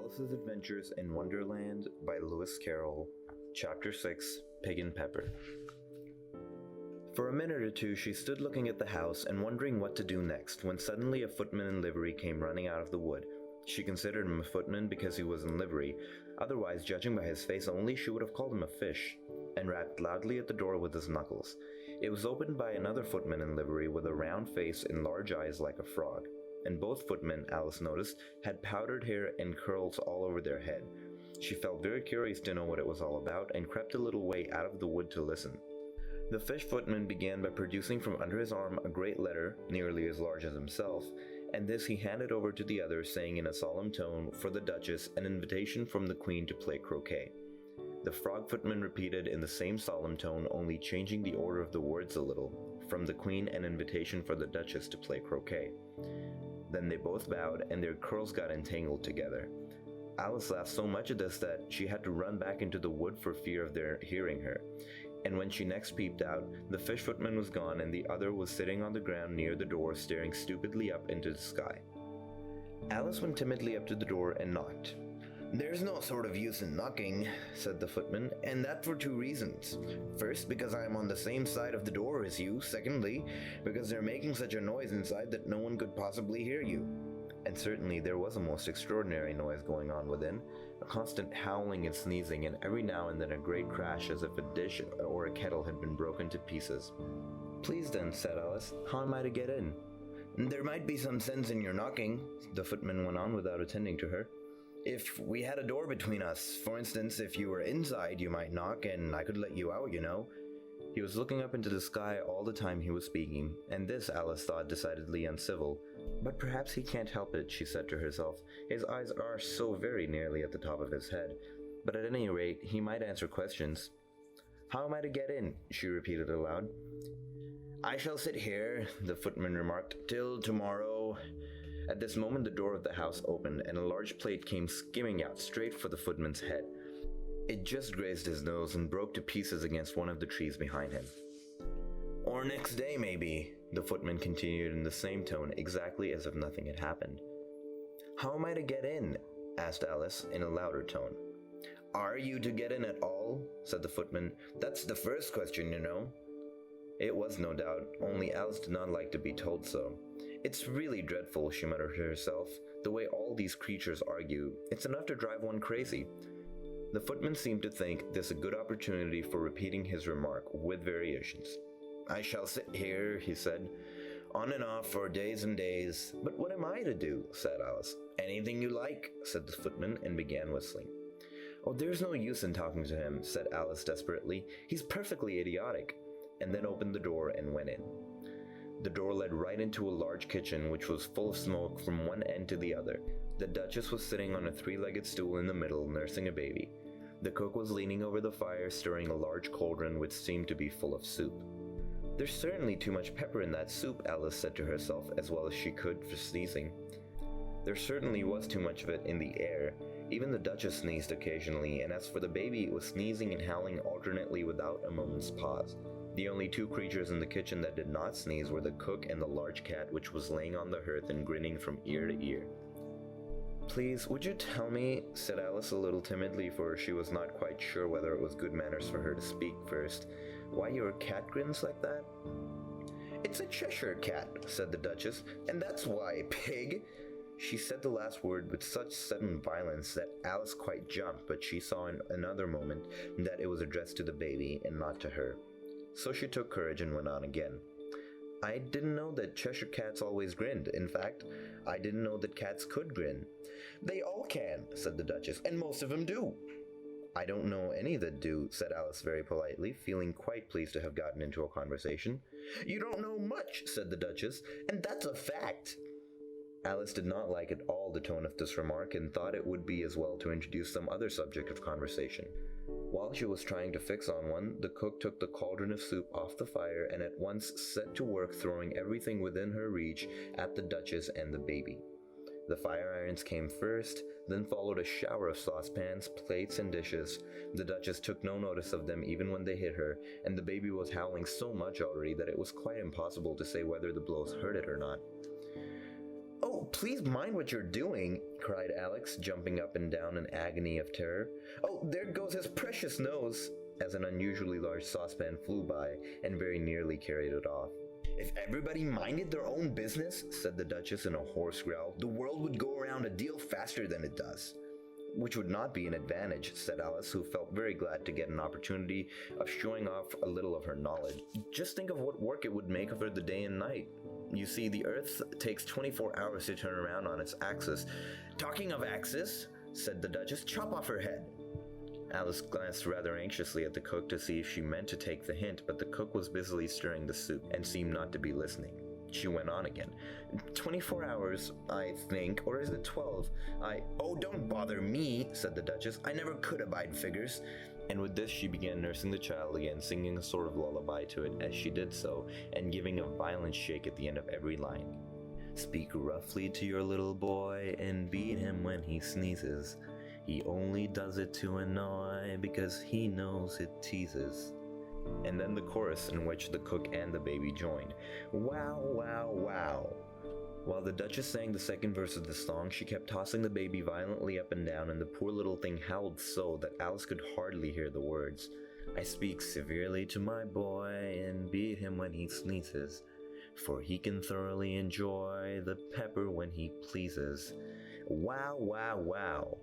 Alice's Adventures in Wonderland by Lewis Carroll, Chapter 6, Pig and Pepper. For a minute or two she stood looking at the house and wondering what to do next, when suddenly a footman in livery came running out of the wood. She considered him a footman because he was in livery, otherwise, judging by his face only, she would have called him a fish, and rapped loudly at the door with his knuckles. It was opened by another footman in livery with a round face and large eyes like a frog. And both footmen, Alice noticed, had powdered hair and curls all over their head. She felt very curious to know what it was all about, and crept a little way out of the wood to listen. The fish footman began by producing from under his arm a great letter, nearly as large as himself, and this he handed over to the other, saying in a solemn tone, for the Duchess, an invitation from the Queen to play croquet. The frog footman repeated in the same solemn tone, only changing the order of the words a little, from the Queen, an invitation for the Duchess to play croquet. Then they both bowed, and their curls got entangled together. Alice laughed so much at this that she had to run back into the wood for fear of their hearing her. And when she next peeped out, the fish footman was gone, and the other was sitting on the ground near the door, staring stupidly up into the sky. Alice went timidly up to the door and knocked. "There's no sort of use in knocking," said the footman, "and that for two reasons. First, because I am on the same side of the door as you. Secondly, because they're making such a noise inside that no one could possibly hear you." And certainly there was a most extraordinary noise going on within, a constant howling and sneezing, and every now and then a great crash as if a dish or a kettle had been broken to pieces. "Please then," said Alice, "how am I to get in?" "There might be some sense in your knocking," the footman went on without attending to her. "If we had a door between us, for instance, if you were inside, you might knock, and I could let you out, you know." He was looking up into the sky all the time he was speaking, and this Alice thought decidedly uncivil. But perhaps he can't help it, she said to herself. His eyes are so very nearly at the top of his head. But at any rate, he might answer questions. "How am I to get in?" she repeated aloud. "I shall sit here," the footman remarked, "till tomorrow." At this moment the door of the house opened, and a large plate came skimming out straight for the footman's head. It just grazed his nose and broke to pieces against one of the trees behind him. "Or next day, maybe," the footman continued in the same tone, exactly as if nothing had happened. "How am I to get in?" asked Alice in a louder tone. "Are you to get in at all?" said the footman. "That's the first question, you know." It was, no doubt, only Alice did not like to be told so. "It's really dreadful," she muttered to herself, "the way all these creatures argue. It's enough to drive one crazy." The footman seemed to think this a good opportunity for repeating his remark, with variations. "I shall sit here," he said, "on and off for days and days." "But what am I to do?" said Alice. "Anything you like," said the footman, and began whistling. "Oh, there's no use in talking to him," said Alice desperately. "He's perfectly idiotic," and then opened the door and went in. The door led right into a large kitchen, which was full of smoke from one end to the other. The Duchess was sitting on a three-legged stool in the middle, nursing a baby. The cook was leaning over the fire, stirring a large cauldron which seemed to be full of soup. "There's certainly too much pepper in that soup," Alice said to herself, as well as she could for sneezing. There certainly was too much of it in the air. Even the Duchess sneezed occasionally, and as for the baby, it was sneezing and howling alternately without a moment's pause. The only two creatures in the kitchen that did not sneeze were the cook and the large cat, which was laying on the hearth and grinning from ear to ear. "Please, would you tell me," said Alice a little timidly, for she was not quite sure whether it was good manners for her to speak first, "why your cat grins like that?" "It's a Cheshire cat," said the Duchess, "and that's why, pig." She said the last word with such sudden violence that Alice quite jumped, but she saw in another moment that it was addressed to the baby and not to her. So she took courage and went on again. "I didn't know that Cheshire cats always grinned. In fact, I didn't know that cats could grin." "They all can," said the Duchess, "and most of them do." "I don't know any that do," said Alice very politely, feeling quite pleased to have gotten into a conversation. "You don't know much," said the Duchess, "and that's a fact." Alice did not like at all the tone of this remark, and thought it would be as well to introduce some other subject of conversation. While she was trying to fix on one, the cook took the cauldron of soup off the fire and at once set to work throwing everything within her reach at the Duchess and the baby. The fire irons came first, then followed a shower of saucepans, plates, and dishes. The Duchess took no notice of them even when they hit her, and the baby was howling so much already that it was quite impossible to say whether the blows hurt it or not. "Oh, please mind what you're doing," cried Alex, jumping up and down in agony of terror. "Oh, there goes his precious nose," as an unusually large saucepan flew by and very nearly carried it off. "If everybody minded their own business," said the Duchess in a hoarse growl, "the world would go around a deal faster than it does." "Which would not be an advantage," said Alice, who felt very glad to get an opportunity of showing off a little of her knowledge. "Just think of what work it would make of her the day and night. You see, the Earth takes 24 hours to turn around on its axis." "Talking of axis," said the Duchess, "chop off her head." Alice glanced rather anxiously at the cook to see if she meant to take the hint, but the cook was busily stirring the soup and seemed not to be listening. She went on again. 24 hours, I think, or is it 12? Oh, don't bother me," said the Duchess. "I never could abide figures." And with this she began nursing the child again, singing a sort of lullaby to it as she did so, and giving a violent shake at the end of every line. "Speak roughly to your little boy, and beat him when he sneezes. He only does it to annoy, because he knows it teases." And then the chorus in which the cook and the baby joined. "Wow, wow, wow." While the Duchess sang the second verse of the song, she kept tossing the baby violently up and down, and the poor little thing howled so that Alice could hardly hear the words. "I speak severely to my boy, and beat him when he sneezes, for he can thoroughly enjoy the pepper when he pleases. Wow, wow, wow."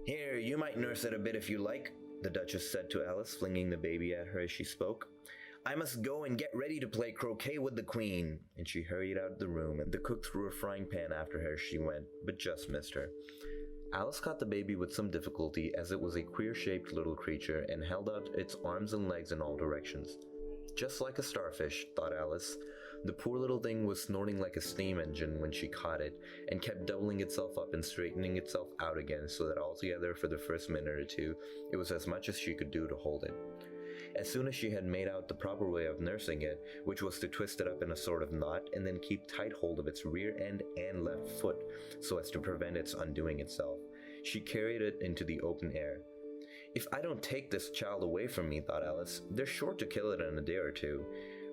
"Here, you might nurse it a bit if you like," the Duchess said to Alice, flinging the baby at her as she spoke. "I must go and get ready to play croquet with the Queen." And she hurried out of the room, and the cook threw a frying pan after her as she went, but just missed her. Alice caught the baby with some difficulty, as it was a queer-shaped little creature and held out its arms and legs in all directions. Just like a starfish, thought Alice. The poor little thing was snorting like a steam engine when she caught it, and kept doubling itself up and straightening itself out again, so that altogether for the first minute or two it was as much as she could do to hold it. As soon as she had made out the proper way of nursing it, which was to twist it up in a sort of knot and then keep tight hold of its rear end and left foot so as to prevent its undoing itself, she carried it into the open air. "If I don't take this child away from me," thought Alice, "they're sure to kill it in a day or two.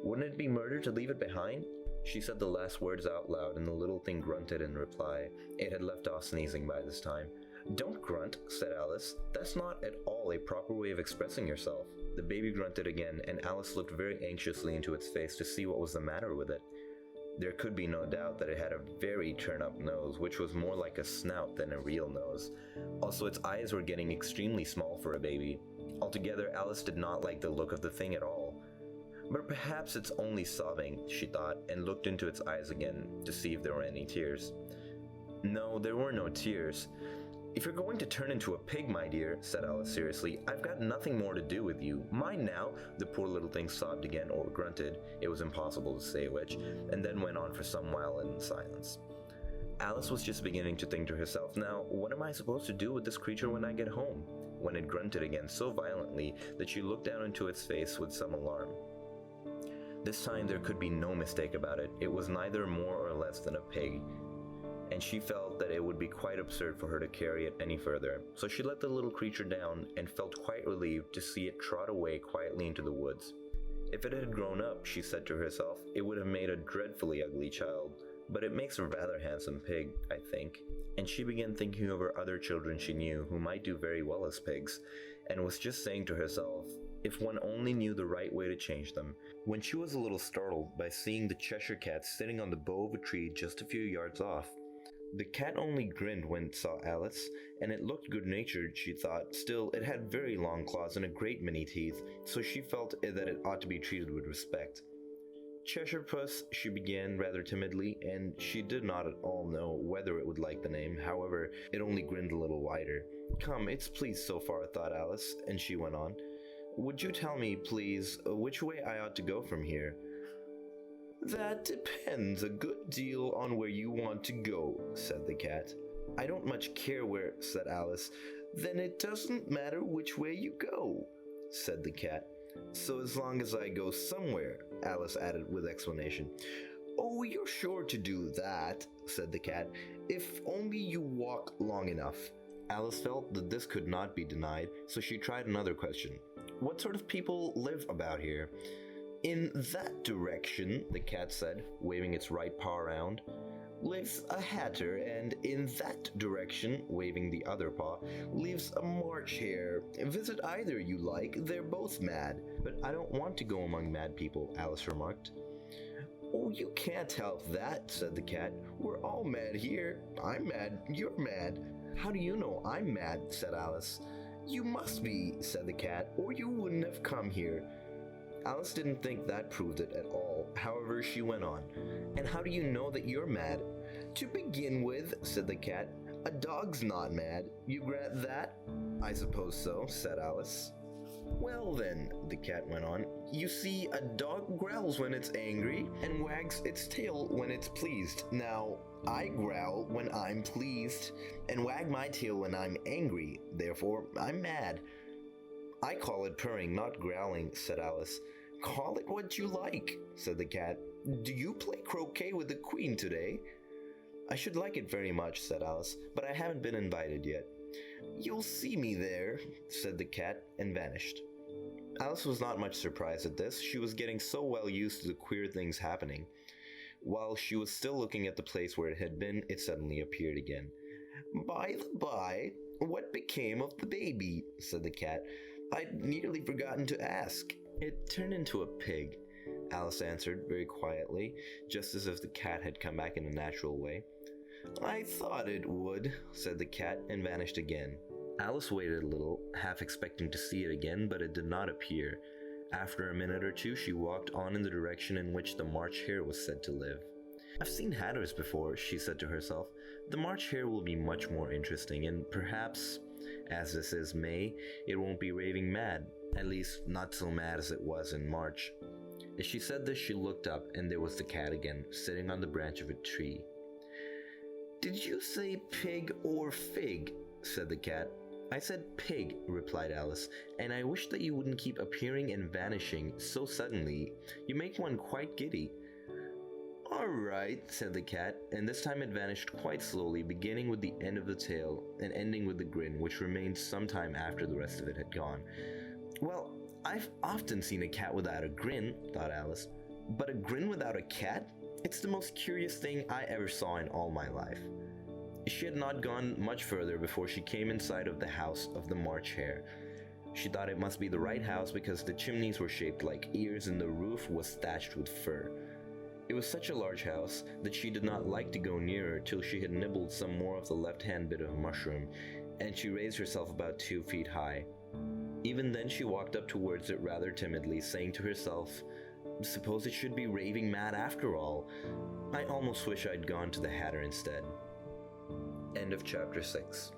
Wouldn't it be murder to leave it behind?" She said the last words out loud, and the little thing grunted in reply. It had left off sneezing by this time. "Don't grunt," said Alice. "That's not at all a proper way of expressing yourself." The baby grunted again, and Alice looked very anxiously into its face to see what was the matter with it. There could be no doubt that it had a very turn-up nose, which was more like a snout than a real nose. Also, its eyes were getting extremely small for a baby. Altogether, Alice did not like the look of the thing at all. "But perhaps it's only sobbing," she thought, and looked into its eyes again to see if there were any tears. No, there were no tears. "If you're going to turn into a pig, my dear," said Alice seriously, "I've got nothing more to do with you. Mind now." The poor little thing sobbed again, or grunted, it was impossible to say which, and then went on for some while in silence. Alice was just beginning to think to herself, "Now, what am I supposed to do with this creature when I get home?" when it grunted again so violently that she looked down into its face with some alarm. This time there could be no mistake about it. It was neither more or less than a pig, and she felt that it would be quite absurd for her to carry it any further. So she let the little creature down and felt quite relieved to see it trot away quietly into the woods. If it had grown up, she said to herself, it would have made a dreadfully ugly child, but it makes a rather handsome pig, I think. And she began thinking of her other children she knew who might do very well as pigs, and was just saying to herself, if one only knew the right way to change them, when she was a little startled by seeing the Cheshire Cat sitting on the bough of a tree just a few yards off. The cat only grinned when it saw Alice, and it looked good-natured, she thought. Still, it had very long claws and a great many teeth, so she felt that it ought to be treated with respect. "Cheshire Puss," she began rather timidly, and she did not at all know whether it would like the name. However, it only grinned a little wider. "Come, it's pleased so far," thought Alice, and she went on. "Would you tell me, please, which way I ought to go from here?" "That depends a good deal on where you want to go," said the cat. "I don't much care where," said Alice. "Then it doesn't matter which way you go," said the cat. "So as long as I go somewhere," Alice added with explanation. "Oh, you're sure to do that," said the cat, "if only you walk long enough." Alice felt that this could not be denied, so she tried another question. "What sort of people live about here?" "In that direction," the cat said, waving its right paw around. lives a hatter, and in that direction, waving the other paw, lives a March hare. Visit either you like, they're both mad. But I don't want to go among mad people, Alice remarked. Oh, you can't help that, said the cat. We're all mad here. I'm mad, you're mad. How do you know I'm mad, said Alice. You must be, said the cat, or you wouldn't have come here. Alice didn't think that proved it at all. However, she went on. And how do you know that you're mad? To begin with, said the cat, a dog's not mad. You grant that? I suppose so, said Alice. Well then, the cat went on, you see, a dog growls when it's angry and wags its tail when it's pleased. Now, I growl when I'm pleased and wag my tail when I'm angry. Therefore, I'm mad. I call it purring, not growling, said Alice. Call it what you like, said the cat. Do you play croquet with the queen today? I should like it very much, said Alice, but I haven't been invited yet. You'll see me there, said the cat, and vanished. Alice was not much surprised at this. She was getting so well used to the queer things happening. While she was still looking at the place where it had been, it suddenly appeared again. By the by, what became of the baby? Said the cat. I'd nearly forgotten to ask. It turned into a pig, Alice answered very quietly, just as if the cat had come back in a natural way. I thought it would, said the cat, and vanished again. Alice waited a little, half expecting to see it again, but it did not appear. After a minute or two, she walked on in the direction in which the March hare was said to live. I've seen hatters before, she said to herself. The March hare will be much more interesting, and perhaps, as this is May, it won't be raving mad, at least not so mad as it was in March. As she said this, she looked up, and there was the cat again, sitting on the branch of a tree. Did you say pig or fig? Said the cat. I said pig, replied Alice, and I wish that you wouldn't keep appearing and vanishing so suddenly. You make one quite giddy. All right, said the cat, and this time it vanished quite slowly, beginning with the end of the tail and ending with the grin, which remained some time after the rest of it had gone. Well, I've often seen a cat without a grin, thought Alice, but a grin without a cat? It's the most curious thing I ever saw in all my life. She had not gone much further before she came in sight of the house of the March hare. She thought it must be the right house because the chimneys were shaped like ears and the roof was thatched with fur. It was such a large house that she did not like to go nearer till she had nibbled some more of the left-hand bit of mushroom, and she raised herself about 2 feet high. Even then she walked up towards it rather timidly, saying to herself, suppose it should be raving mad after all. I almost wish I'd gone to the Hatter instead. End of chapter 6.